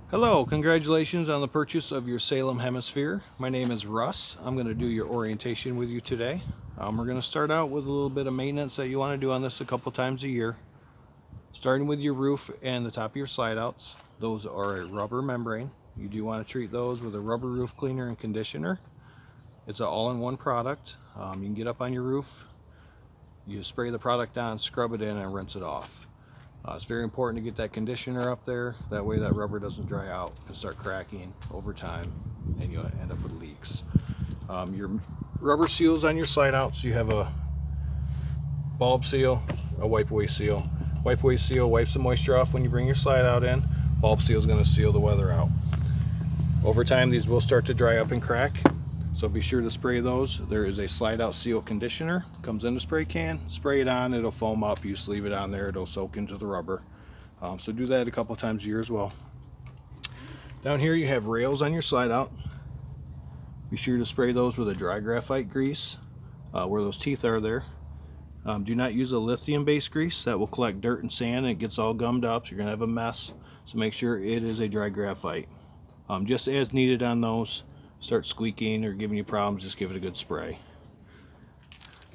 Hello, congratulations on the purchase of your Salem Hemisphere. My name is Russ. I'm going to do your orientation with you today. We're going to start out with a little bit of maintenance that you want to do on this a couple times a year. Starting with your roof and the top of your slide outs. Those are a rubber membrane. You do want to treat those with a rubber roof cleaner and conditioner. It's an all-in-one product. You can get up on your roof, you spray the product on, scrub it in, and rinse it off. It's very important to get that conditioner up there. That way that rubber doesn't dry out and start cracking over time and you'll end up with leaks. Your rubber seals on your slide outs, you have a bulb seal, a wipe away seal. Wipe away seal wipes the moisture off when you bring your slide out in. Bulb seal is going to seal the weather out. Over time these will start to dry up and crack, so be sure to spray those. There is a slide out seal conditioner, comes in a spray can, spray it on, it'll foam up, you just leave it on there, it'll soak into the rubber. So do that a couple times a year as well. Down here you have rails on your slide out. Be sure to spray those with a dry graphite grease where those teeth are there. Do not use a lithium based grease, that will collect dirt and sand and it gets all gummed up, so you're going to have a mess. So make sure it is a dry graphite. Just as needed on those. Start squeaking or giving you problems, just give it a good spray.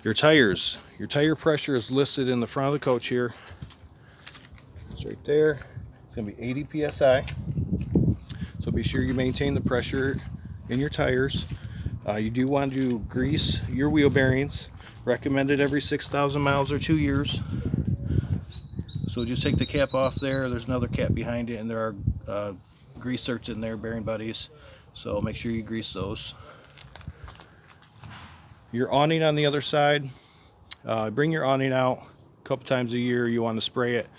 Your tires. Your tire pressure is listed in the front of the coach here. It's right there. It's going to be 80 psi. So be sure you maintain the pressure in your tires. You do want to grease your wheel bearings. Recommended every 6,000 miles or 2 years. So just take the cap off there. There's another cap behind it, and there are grease certs in there, bearing buddies. So make sure you grease those. Your awning on the other side, bring your awning out a couple times a year. You want to spray it.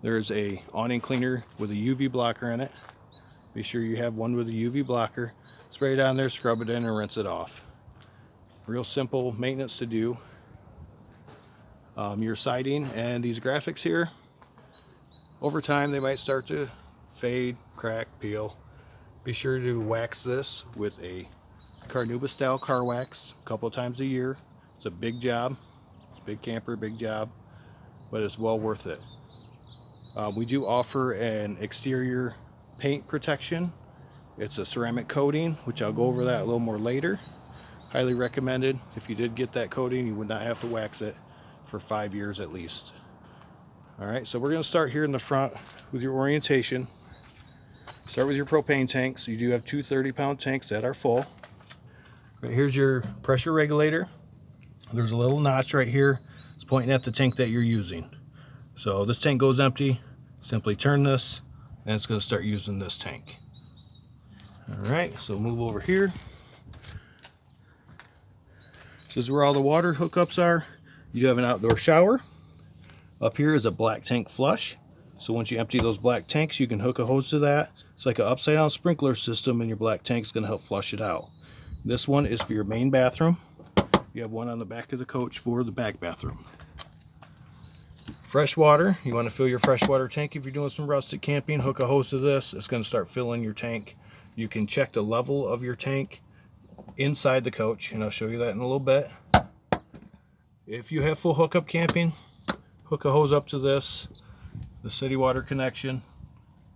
There's a awning cleaner with a UV blocker in it. Be sure you have one with a UV blocker. Spray it on there, scrub it in, and rinse it off. Real simple maintenance to do. Your siding and these graphics here, over time they might start to fade, crack, peel. Be sure to wax this with a Carnauba style car wax a couple times a year. It's a big job. It's a big camper, big job, but it's well worth it. We do offer an exterior paint protection. It's a ceramic coating, which I'll go over that a little more later. Highly recommended. If you did get that coating, you would not have to wax it for 5 years at least. Alright, so we're going to start here in the front with your orientation. Start with your propane tanks. You do have two 30-pound tanks that are full. Right, here's your pressure regulator. There's a little notch right here. It's pointing at the tank that you're using. So this tank goes empty. Simply turn this, and it's going to start using this tank. Alright, so move over here. This is where all the water hookups are. You do have an outdoor shower. Up here is a black tank flush. So once you empty those black tanks, you can hook a hose to that. It's like an upside down sprinkler system, and your black tank is going to help flush it out. This one is for your main bathroom. You have one on the back of the coach for the back bathroom. Fresh water. You want to fill your freshwater tank if you're doing some rustic camping. Hook a hose to this. It's going to start filling your tank. You can check the level of your tank inside the coach, and I'll show you that in a little bit. If you have full hookup camping, hook a hose up to this, the city water connection,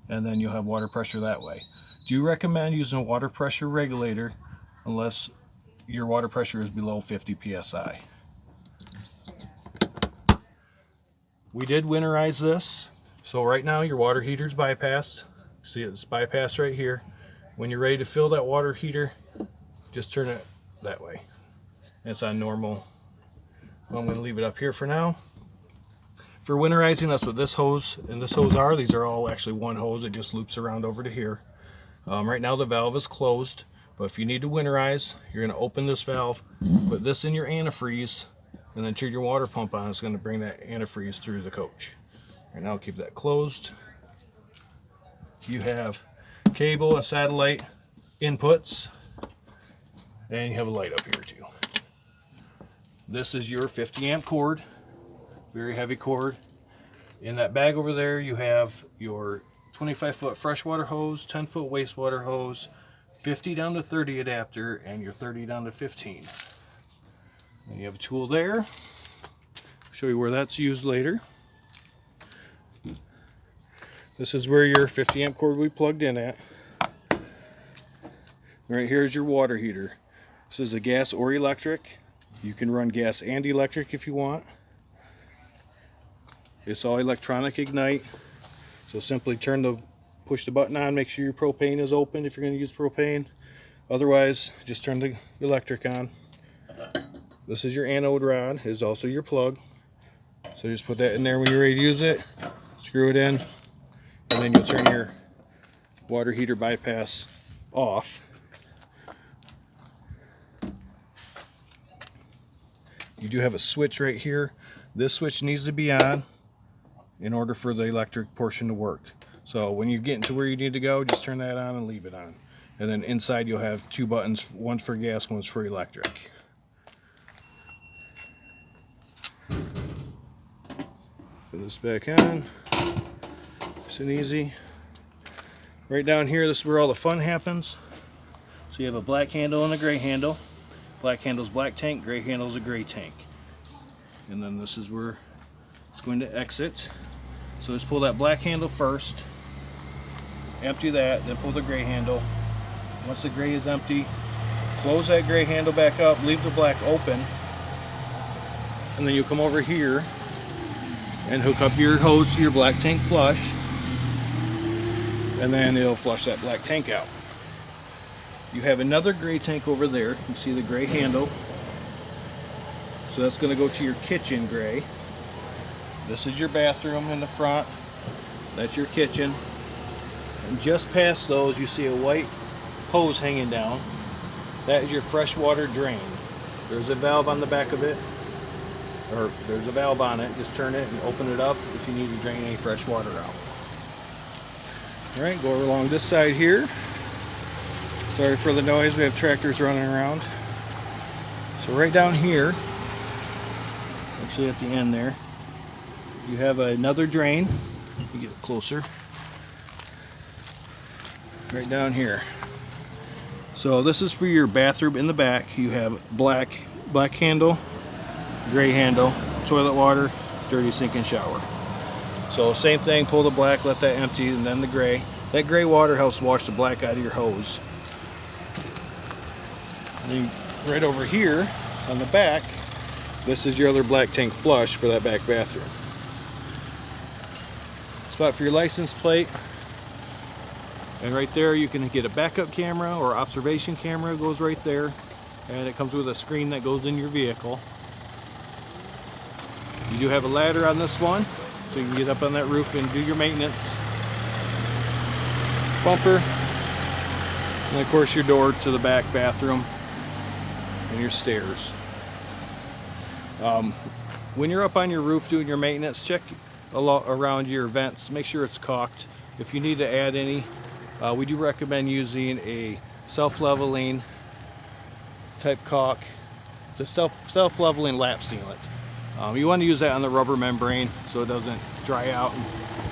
and then you'll have water pressure that way. Do you recommend using a water pressure regulator unless your water pressure is below 50 psi? We did winterize this, so right now your water heater's bypassed. See, it's bypassed right here. When you're ready to fill that water heater, just turn it that way. It's on normal. Well, I'm going to leave it up here for now. For winterizing, that's what this hose and this hose are. These are all actually one hose that just loops around over to here. Right now the valve is closed, but if you need to winterize, you're going to open this valve, put this in your antifreeze, and then turn your water pump on. It's going to bring that antifreeze through the coach. Right now I'll keep that closed. You have cable and satellite inputs, and you have a light up here too. This is your 50 amp cord. Very heavy cord. In that bag over there you have your 25-foot freshwater hose, 10-foot wastewater hose, 50 down to 30 adapter, and your 30 down to 15. And you have a tool there. I'll show you where that's used later. This is where your 50 amp cord will be plugged in at. Right here is your water heater. This is a gas or electric. You can run gas and electric if you want. It's all electronic ignite. So simply push the button on, make sure your propane is open if you're going to use propane. Otherwise, just turn the electric on. This is your anode rod, is also your plug. So just put that in there when you're ready to use it. Screw it in, and then you'll turn your water heater bypass off. You do have a switch right here. This switch needs to be on in order for the electric portion to work. So when you get into where you need to go, just turn that on and leave it on. And then inside you'll have two buttons, one's for gas, one's for electric. Put this back on. Nice and easy. Right down here, this is where all the fun happens. So you have a black handle and a gray handle. Black handle's black tank, gray handle's a gray tank. And then this is where it's going to exit. So just pull that black handle first, empty that, then pull the gray handle. Once the gray is empty, close that gray handle back up, leave the black open, and then you come over here and hook up your hose to your black tank flush, and then it'll flush that black tank out. You have another gray tank over there. You see the gray handle. So that's going to go to your kitchen gray. This is your bathroom in the front. That's your kitchen. And just past those, you see a white hose hanging down. That is your freshwater drain. There's a valve on the back of it, or there's a valve on it. Just turn it and open it up if you need to drain any fresh water out. All right, go along this side here. Sorry for the noise, we have tractors running around. So right down here, actually at the end there, you have another drain. You get closer. Right down here. So this is for your bathroom in the back. You have black handle, gray handle, toilet water, dirty sink and shower. So same thing, pull the black, let that empty, and then the gray. That gray water helps wash the black out of your hose. And right over here on the back, this is your other black tank flush for that back bathroom. Spot for your license plate. And right there you can get a backup camera or observation camera, goes right there. And it comes with a screen that goes in your vehicle. You do have a ladder on this one, so you can get up on that roof and do your maintenance. Bumper. And of course your door to the back bathroom. And your stairs. When you're up on your roof doing your maintenance, check around your vents. Make sure it's caulked. If you need to add any, we do recommend using a self-leveling type caulk. It's a self-leveling lap sealant. You want to use that on the rubber membrane so it doesn't dry out and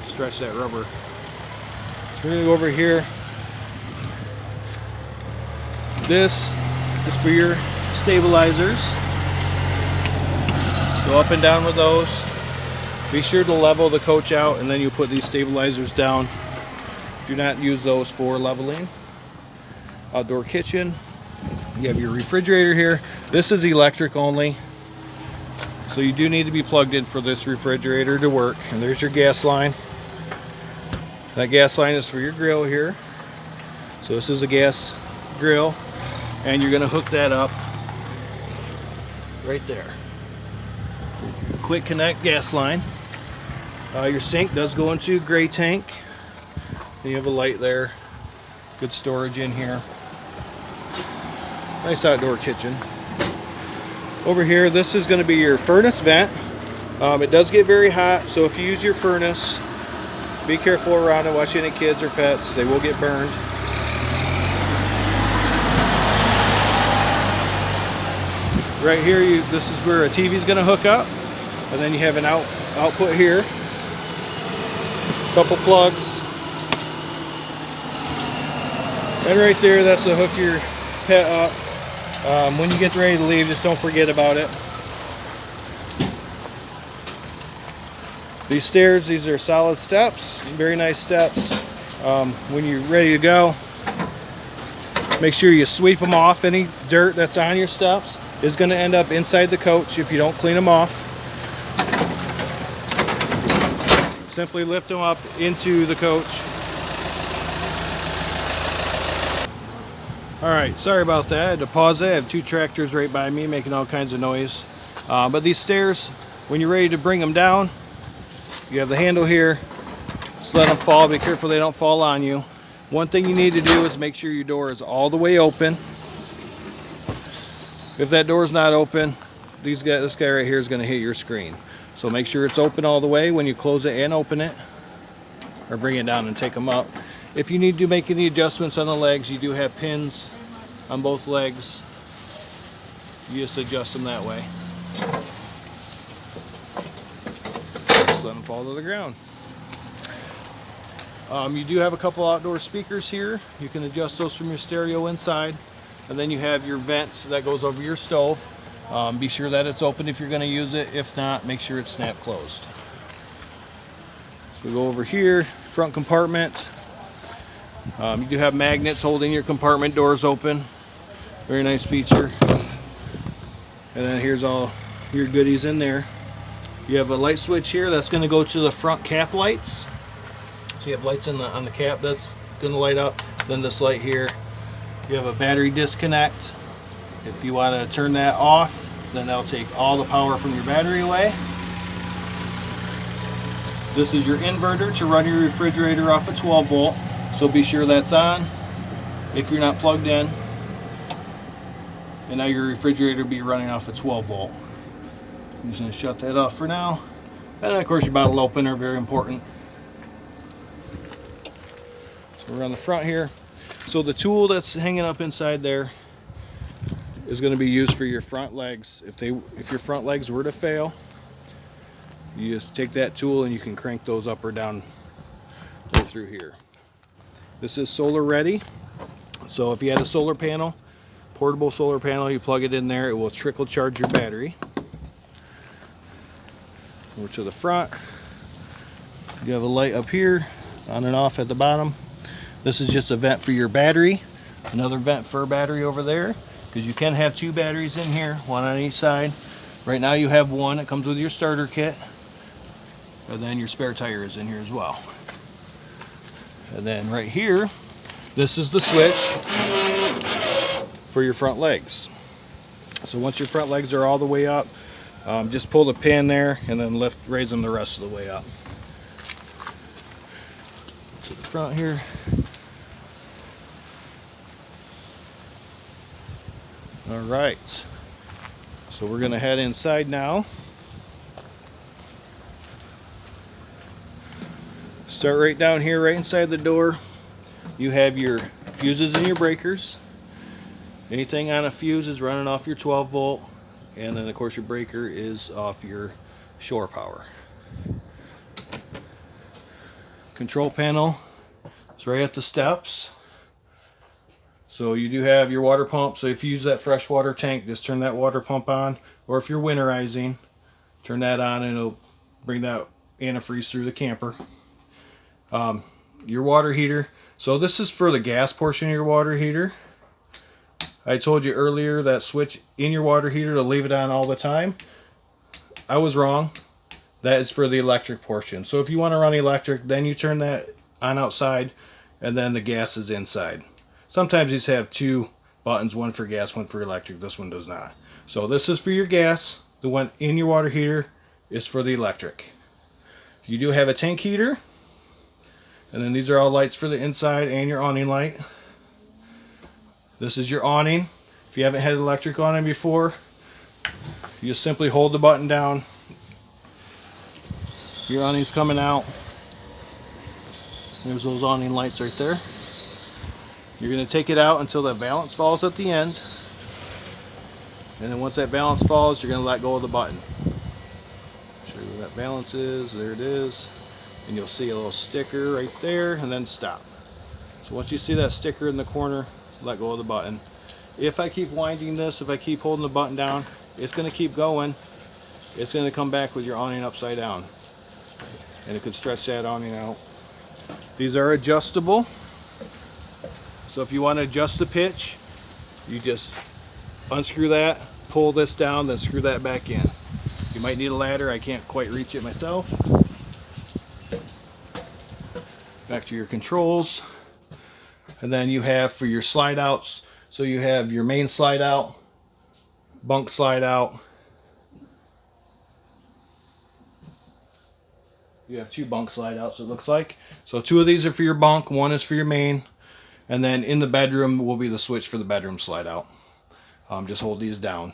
stretch that rubber. So we're going to go over here. This is for your stabilizers. So up and down with those. Be sure to level the coach out, and then you put these stabilizers down. Do not use those for leveling. Outdoor kitchen. You have your refrigerator here. This is electric only, so you do need to be plugged in for this refrigerator to work. And there's your gas line. That gas line is for your grill here. So this is a gas grill, and you're going to hook that up right there. Quick connect gas line. Your sink does go into a gray tank. You have a light there. Good storage in here. Nice outdoor kitchen. Over here, this is going to be your furnace vent. It does get very hot, so if you use your furnace, be careful around it. Watch any kids or pets. They will get burned. Right here, this is where a TV is going to hook up, and then you have an output here. Couple plugs, and right there, that's to hook your pet up. When you get ready to leave, just don't forget about it. These stairs, these are solid steps, very nice steps. When you're ready to go, make sure you sweep them off. Any dirt that's on your steps is going to end up inside the coach if you don't clean them off. Simply lift them up into the coach. Alright, sorry about that. I had to pause it. I have two tractors right by me making all kinds of noise. But these stairs, when you're ready to bring them down, you have the handle here. Just let them fall. Be careful they don't fall on you. One thing you need to do is make sure your door is all the way open. If that door is not open, this guy right here is going to hit your screen. So make sure it's open all the way when you close it and open it, or bring it down and take them up. If you need to make any adjustments on the legs, you do have pins on both legs. You just adjust them that way. Just let them fall to the ground. You do have a couple outdoor speakers here. You can adjust those from your stereo inside. And then you have your vents that goes over your stove. Be sure that it's open if you're going to use it. If not, make sure it's snap closed. So we go over here, front compartment. You do have magnets holding your compartment doors open. Very nice feature. And then here's all your goodies in there. You have a light switch here that's going to go to the front cap lights. So you have lights on the cap that's going to light up. Then this light here. You have a battery disconnect. If you want to turn that off, then that'll take all the power from your battery away. This is your inverter to run your refrigerator off a 12 volt. So be sure that's on if you're not plugged in. And now your refrigerator will be running off a 12 volt. I'm just going to shut that off for now. And then of course your bottle opener, very important. So we're on the front here. So the tool that's hanging up inside there is going to be used for your front legs. If your front legs were to fail, you just take that tool and you can crank those up or down right through here. This is solar ready. So if you had a solar panel, portable solar panel, you plug it in there, it will trickle charge your battery. Over to the front, you have a light up here, on and off at the bottom. This is just a vent for your battery. Another vent for a battery over there, because you can have two batteries in here, one on each side. Right now you have one. It comes with your starter kit. And then your spare tire is in here as well. And then right here, this is the switch for your front legs. So once your front legs are all the way up, just pull the pin there and then raise them the rest of the way up. To the front here. All right, so we're going to head inside now. Start right down here, right inside the door. You have your fuses and your breakers. Anything on a fuse is running off your 12 volt, and then of course your breaker is off your shore power. Control panel is right at the steps. So you do have your water pump, so if you use that freshwater tank, just turn that water pump on. Or if you're winterizing, turn that on and it'll bring that antifreeze through the camper. Your water heater. So this is for the gas portion of your water heater. I told you earlier that switch in your water heater to leave it on all the time. I was wrong. That is for the electric portion. So if you want to run electric, then you turn that on outside, and then the gas is inside. Sometimes these have two buttons, one for gas, one for electric. This one does not. So this is for your gas. The one in your water heater is for the electric. You do have a tank heater. And then these are all lights for the inside and your awning light. This is your awning. If you haven't had electric awning before, you just simply hold the button down. Your awning's coming out. There's those awning lights right there. You're going to take it out until that balance falls at the end. And then once that balance falls, you're going to let go of the button. Show you where that balance is. There it is. And you'll see a little sticker right there, and then stop. So once you see that sticker in the corner, let go of the button. If I keep winding this, if I keep holding the button down, it's going to keep going. It's going to come back with your awning upside down. and it could stretch that on and out. These are adjustable, so if you want to adjust the pitch, you just unscrew that, pull this down, then screw that back in. You might need a ladder. I can't quite reach it myself. Back to your controls. And then you have for your slide outs, so you have your main slide out, bunk slide out. You have 2 bunk slide outs, it looks like. So 2 of these are for your bunk, 1 is for your main. And then in the bedroom will be the switch for the bedroom slide out. Just hold these down.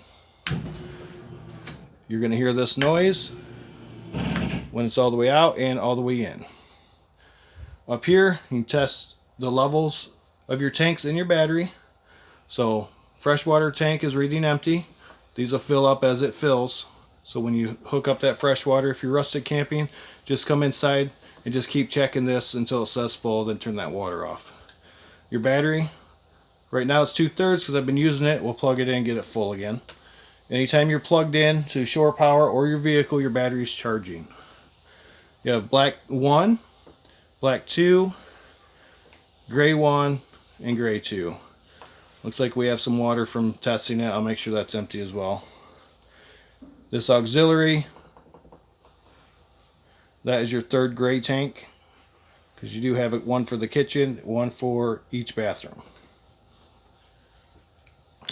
You're going to hear this noise when it's all the way out and all the way in. Up here, you can test the levels of your tanks in your battery. So freshwater tank is reading empty. These will fill up as it fills. So when you hook up that fresh water, if you're rustic camping, just come inside and just keep checking this until it says full, then turn that water off. Your battery, right now it's 2/3 because I've been using it. We'll plug it in and get it full again. Anytime you're plugged in to shore power or your vehicle, your battery's charging. You have black 1, black 2, gray 1, and gray 2. Looks like we have some water from testing it. I'll make sure that's empty as well. This auxiliary, that is your 3rd gray tank, because you do have one for the kitchen, 1 for each bathroom.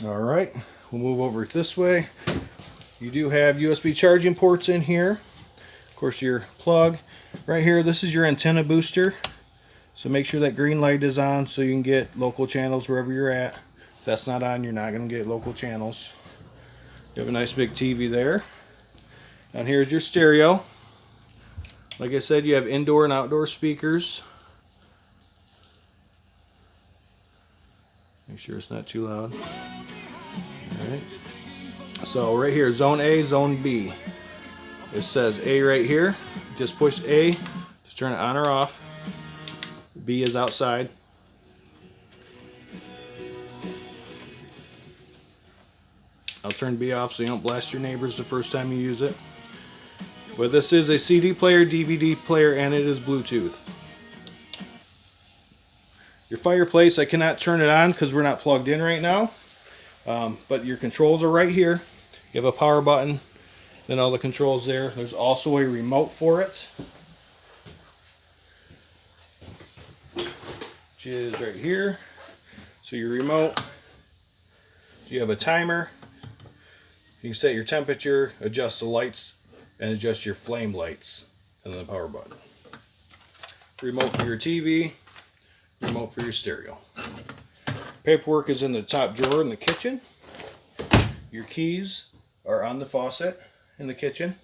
Alright, we'll move over this way. You do have USB charging ports in here. Of course, your plug. Right here, this is your antenna booster. So make sure that green light is on so you can get local channels wherever you're at. If that's not on, you're not going to get local channels. You have a nice big TV there. And here's your stereo. Like I said, you have indoor and outdoor speakers. Make sure it's not too loud. Alright. So right here, zone A, zone B. It says A right here. Just push A, just turn it on or off. B is outside. I'll turn B off so you don't blast your neighbors the first time you use it. But this is a CD player, DVD player, and it is Bluetooth. Your fireplace, I cannot turn it on because we're not plugged in right now. But your controls are right here. You have a power button, then all the controls there. There's also a remote for it, which is right here. So your remote, you have a timer. You can set your temperature, adjust the lights, and adjust your flame lights, and then the power button. Remote for your TV, remote for your stereo. Paperwork is in the top drawer in the kitchen. Your keys are on the faucet in the kitchen.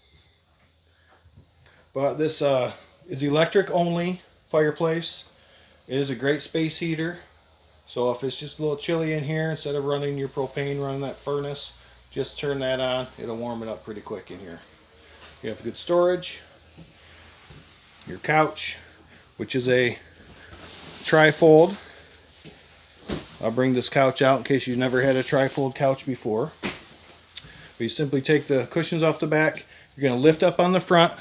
But this is electric only fireplace. It is a great space heater. So if it's just a little chilly in here, instead of running your propane, running that furnace, just turn that on. It'll warm it up pretty quick in here. You have good storage. Your couch, which is a trifold. I'll bring this couch out in case you've never had a trifold couch before. But you simply take the cushions off the back. You're going to lift up on the front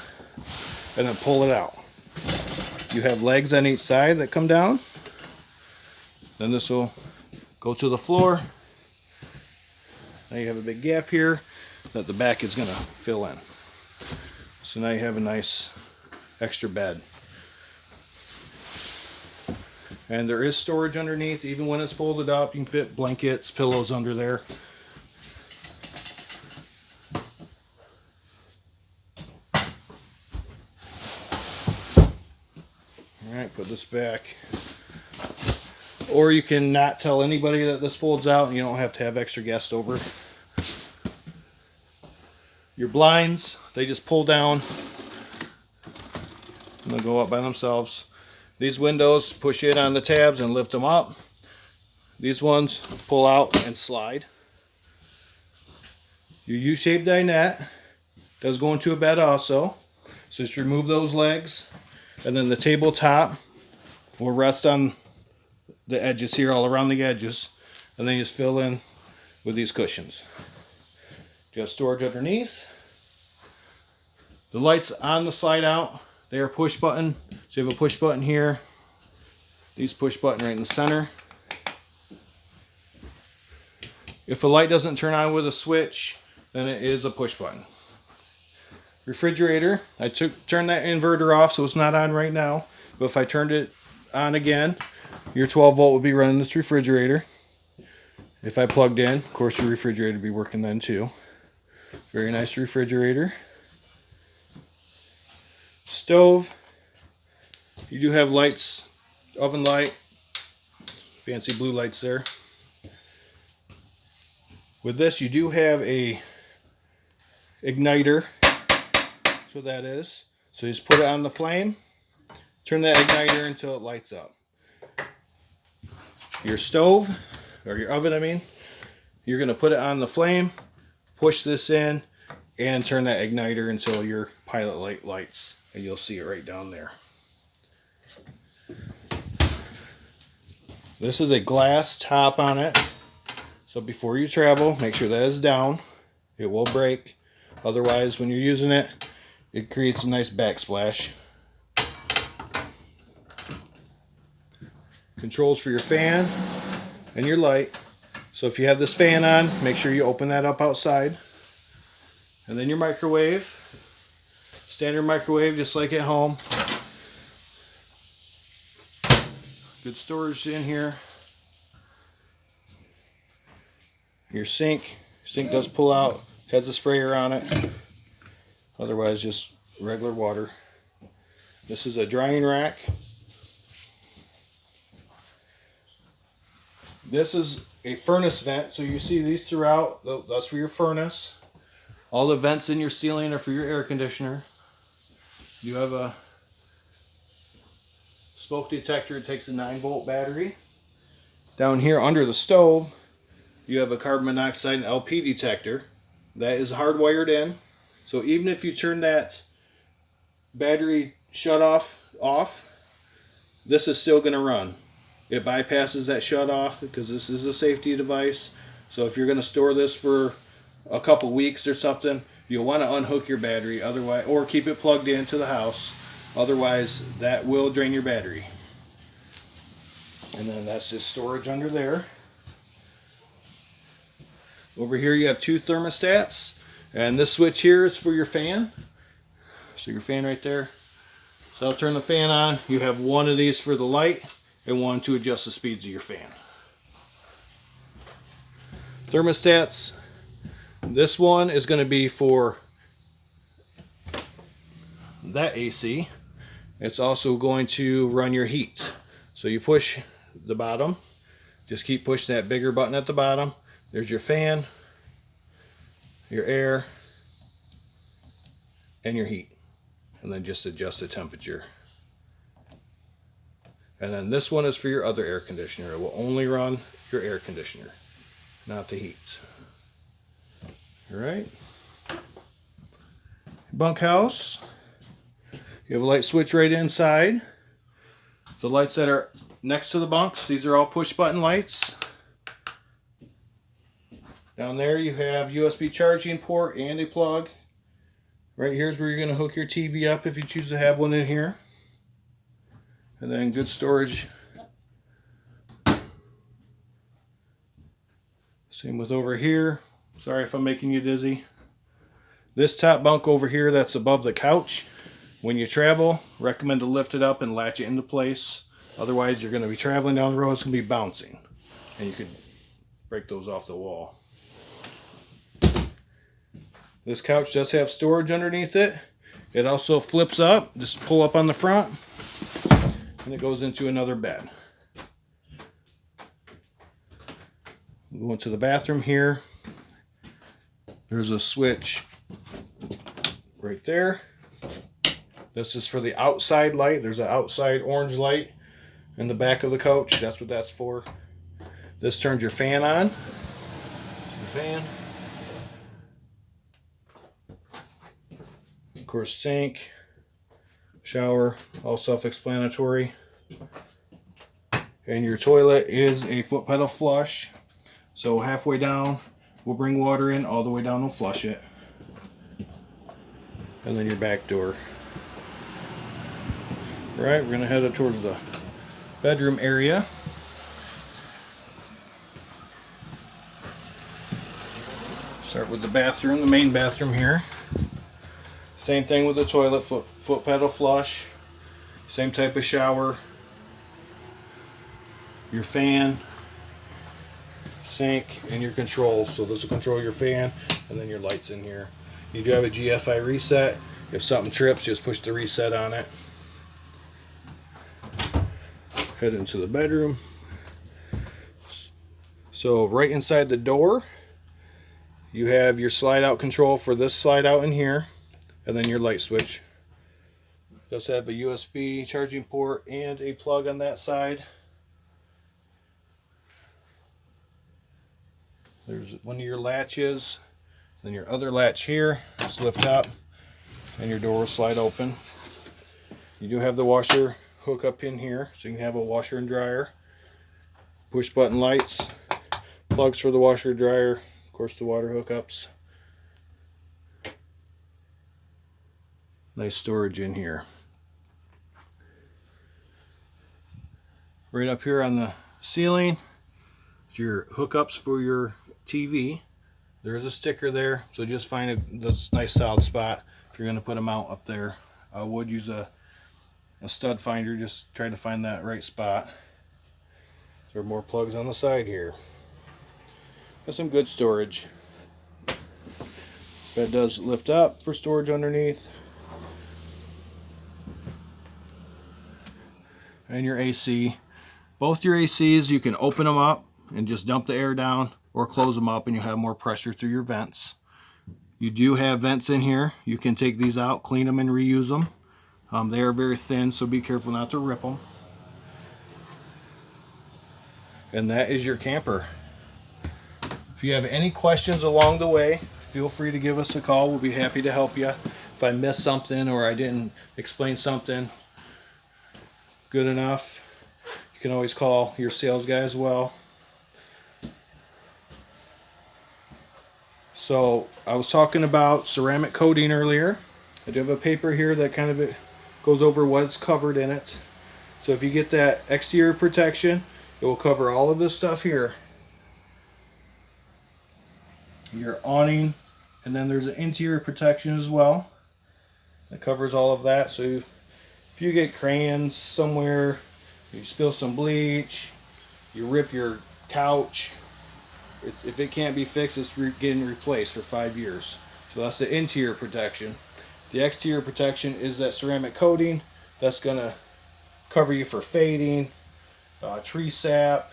and then pull it out. You have legs on each side that come down. Then this will go to the floor. Now you have a big gap here that the back is going to fill in. So now you have a nice extra bed. And there is storage underneath. Even when it's folded up, you can fit blankets, pillows under there. Alright, put this back. Or you can not tell anybody that this folds out and you don't have to have extra guests over. Your blinds, they just pull down and they'll go up by themselves. These windows, push in on the tabs and lift them up. These ones pull out and slide. Your U-shaped dinette does go into a bed also. So just remove those legs, and then the tabletop will rest on the edges here, all around the edges, and then you just fill in with these cushions. You have storage underneath. The lights on the slide out They are push button. So you have a push button here. These push button right in the center. If a light doesn't turn on with a switch, then it is a push button. Refrigerator, I turned that inverter off so it's not on right now. But if I turned it on again, your 12 volt would be running this refrigerator. If I plugged in, of course your refrigerator would be working then too. Very nice refrigerator. Stove. You do have lights, oven light, fancy blue lights there. With this, you do have a igniter. That's what that is. So you just put it on the flame, turn that igniter until it lights up. Your stove, or your oven, I mean, you're going to put it on the flame, push this in, and turn that igniter until your pilot light lights. And you'll see it right down there. This is a glass top on it. So before you travel, make sure that is down. It will break. Otherwise, when you're using it, it creates a nice backsplash. Controls for your fan and your light. So if you have this fan on, make sure you open that up outside. And then your microwave. Standard microwave, just like at home. Good storage in here. Your sink. Sink does pull out. Has a sprayer on it. Otherwise, just regular water. This is a drying rack. This is a furnace vent. So you see these throughout. That's for your furnace. All the vents in your ceiling are for your air conditioner. You have a smoke detector. It takes a 9-volt battery. Down here under the stove, you have a carbon monoxide and LP detector. That is hardwired in. So even if you turn that battery shut off, this is still going to run. It bypasses that shut off because this is a safety device. So if you're going to store this for a couple weeks or something, you'll want to unhook your battery, otherwise, or keep it plugged into the house. Otherwise, that will drain your battery. And then that's just storage under there. Over here you have 2 thermostats, and this switch here is for your fan. So your fan right there. So I'll turn the fan on. You have one of these for the light and one to adjust the speeds of your fan. Thermostats. This one is going to be for that AC. It's also going to run your heat. So you push the bottom. Just keep pushing that bigger button at the bottom. There's your fan, your air, and your heat. And then just adjust the temperature. And then this one is for your other air conditioner. It will only run your air conditioner, not the heat. Alright. Bunkhouse. You have a light switch right inside. So the lights that are next to the bunks, these are all push button lights. Down there you have USB charging port and a plug. Right here is where you're going to hook your TV up if you choose to have one in here. And then good storage. Same with over here. Sorry if I'm making you dizzy. This top bunk over here that's above the couch, when you travel, recommend to lift it up and latch it into place. Otherwise you're going to be traveling down the road, it's going to be bouncing. And you could break those off the wall. This couch does have storage underneath it. It also flips up. Just pull up on the front. And it goes into another bed. Go into the bathroom here. There's a switch right there. This is for the outside light. There's an outside orange light in the back of the couch. That's what that's for. This turns your fan on. Your fan. Of course, sink, shower, all self-explanatory. And your toilet is a foot pedal flush. So halfway down, we'll bring water in, all the way down we'll flush it. And then your back door. Right, we're going to head up towards the bedroom area. Start with the bathroom, the main bathroom here. Same thing with the toilet, foot pedal flush. Same type of shower. Your fan, sink, and your controls. So this will control your fan, and then your lights in here. You do have a GFI reset. If something trips, just push the reset on it. Head into the bedroom. So right inside the door, you have your slide out control for this slide out in here, and then your light switch. It does have a USB charging port and a plug on that side. There's one of your latches, then your other latch here. Just lift up, and your door will slide open. You do have the washer hook up in here, so you can have a washer and dryer. Push button lights, plugs for the washer and dryer, of course the water hookups. Nice storage in here. Right up here on the ceiling is your hookups for your TV. There is a sticker there, so just find this nice solid spot if you're going to put a mount up there. I would use a stud finder, just try to find that right spot. There are more plugs on the side here. Got some good storage. Bed does lift up for storage underneath. And your AC. Both your ACs, you can open them up and just dump the air down, or close them up and you have more pressure through your vents. You do have vents in here. You can take these out, clean them, and reuse them. They are very thin, so be careful not to rip them. And that is your camper. If you have any questions along the way, feel free to give us a call. We'll be happy to help you. If I missed something or I didn't explain something good enough, you can always call your sales guy as well. So I was talking about ceramic coating earlier. I do have a paper here that kind of goes over what's covered in it. So if you get that exterior protection, it will cover all of this stuff here. Your awning, and then there's an interior protection as well that covers all of that. So if you get crayons somewhere, you spill some bleach, you rip your couch, if it can't be fixed, it's getting replaced for 5 years. So that's the interior protection. The exterior protection is that ceramic coating that's going to cover you for fading, tree sap,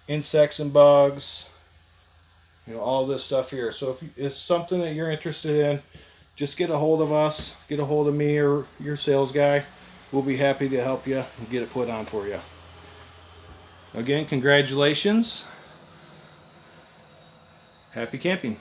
insects and bugs, all this stuff here. So if it's something that you're interested in, just get a hold of us, get a hold of me or your sales guy. We'll be happy to help you and get it put on for you. Again, congratulations. Happy camping.